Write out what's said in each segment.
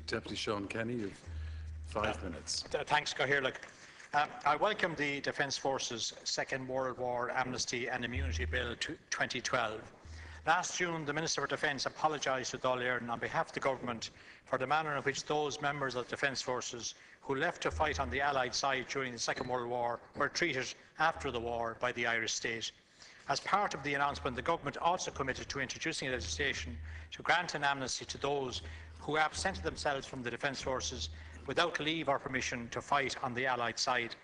Deputy Sean Kenny, you have 5 minutes. Thanks, Cathaoirleach. I welcome the Defence Forces Second World War Amnesty and Immunity Bill 2012. Last June, the Minister for Defence apologised to Dáil Éireann on behalf of the Government for the manner in which those members of the Defence Forces who left to fight on the Allied side during the Second World War were treated after the war by the Irish state. As part of the announcement, the Government also committed to introducing legislation to grant an amnesty to those who absented themselves from the Defence Forces without leave or permission to fight on the Allied side.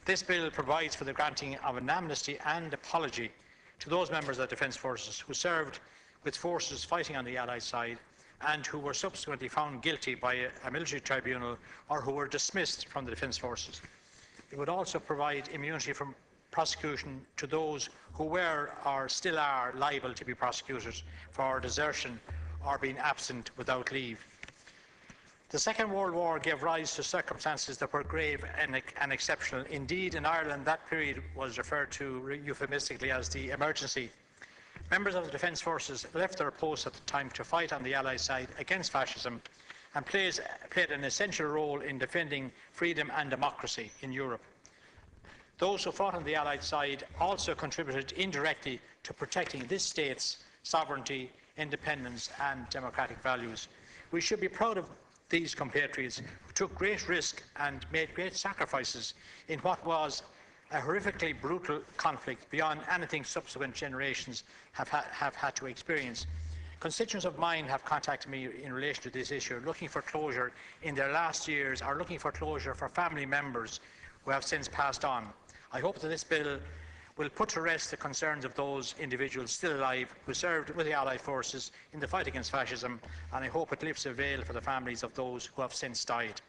This bill provides for the granting of an amnesty and apology to those members of the Defence Forces who served with forces fighting on the Allied side and who were subsequently found guilty by a military tribunal or who were dismissed from the Defence Forces. It would also provide immunity from prosecution to those who were or still are liable to be prosecuted for desertion or being absent without leave. The Second World War gave rise to circumstances that were grave and exceptional. Indeed, in Ireland, that period was referred to euphemistically as the emergency. Members of the Defence Forces left their posts at the time to fight on the Allied side against fascism and played an essential role in defending freedom and democracy in Europe. Those who fought on the Allied side also contributed indirectly to protecting this state's sovereignty, independence and democratic values. We should be proud of these compatriots who took great risk and made great sacrifices in what was a horrifically brutal conflict beyond anything subsequent generations have had to experience. Constituents of mine have contacted me in relation to this issue, looking for closure in their last years or looking for closure for family members who have since passed on. I hope that this bill will put to rest the concerns of those individuals still alive who served with the Allied forces in the fight against fascism, and I hope it lifts a veil for the families of those who have since died.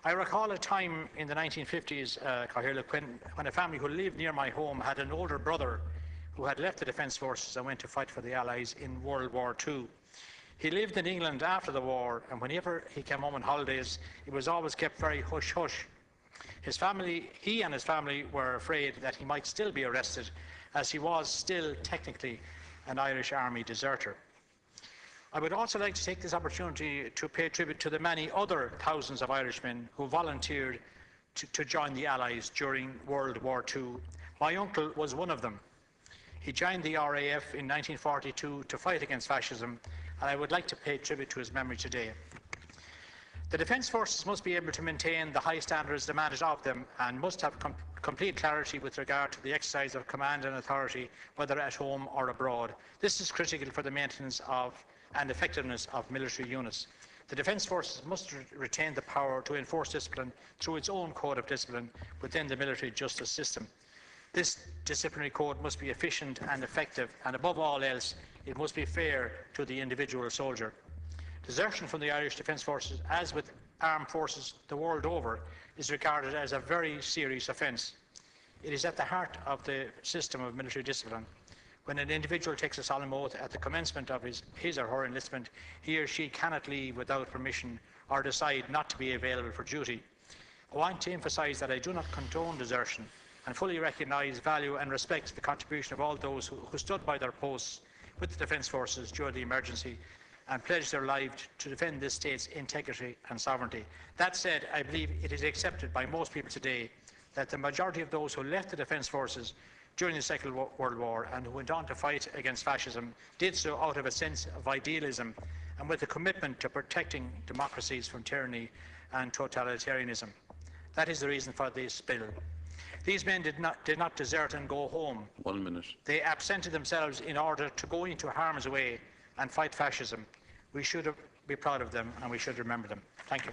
I recall a time in the 1950s, when a family who lived near my home had an older brother who had left the Defence Forces and went to fight for the Allies in World War II. He lived in England after the war, and whenever he came home on holidays, it was always kept very hush-hush. He and his family were afraid that he might still be arrested, as he was still technically an Irish Army deserter. I would also like to take this opportunity to pay tribute to the many other thousands of Irishmen who volunteered to join the Allies during World War II. My uncle was one of them. He joined the RAF in 1942 to fight against fascism, and I would like to pay tribute to his memory today. The Defence Forces must be able to maintain the high standards demanded of them and must have complete clarity with regard to the exercise of command and authority, whether at home or abroad. This is critical for the maintenance of and effectiveness of military units. The Defence Forces must retain the power to enforce discipline through its own code of discipline within the military justice system. This disciplinary code must be efficient and effective, and above all else, it must be fair to the individual soldier. Desertion from the Irish Defence Forces, as with armed forces the world over, is regarded as a very serious offence. It is at the heart of the system of military discipline. When an individual takes a solemn oath at the commencement of his or her enlistment, he or she cannot leave without permission or decide not to be available for duty. I want to emphasise that I do not condone desertion and fully recognise, value and respect the contribution of all those who stood by their posts with the Defence Forces during the emergency and pledged their lives to defend this state's integrity and sovereignty. That said, I believe it is accepted by most people today that the majority of those who left the Defence Forces during the Second World War and who went on to fight against fascism did so out of a sense of idealism and with a commitment to protecting democracies from tyranny and totalitarianism. That is the reason for this bill. These men did not desert and go home. 1 minute. They absented themselves in order to go into harm's way and fight fascism. We should be proud of them and we should remember them. Thank you.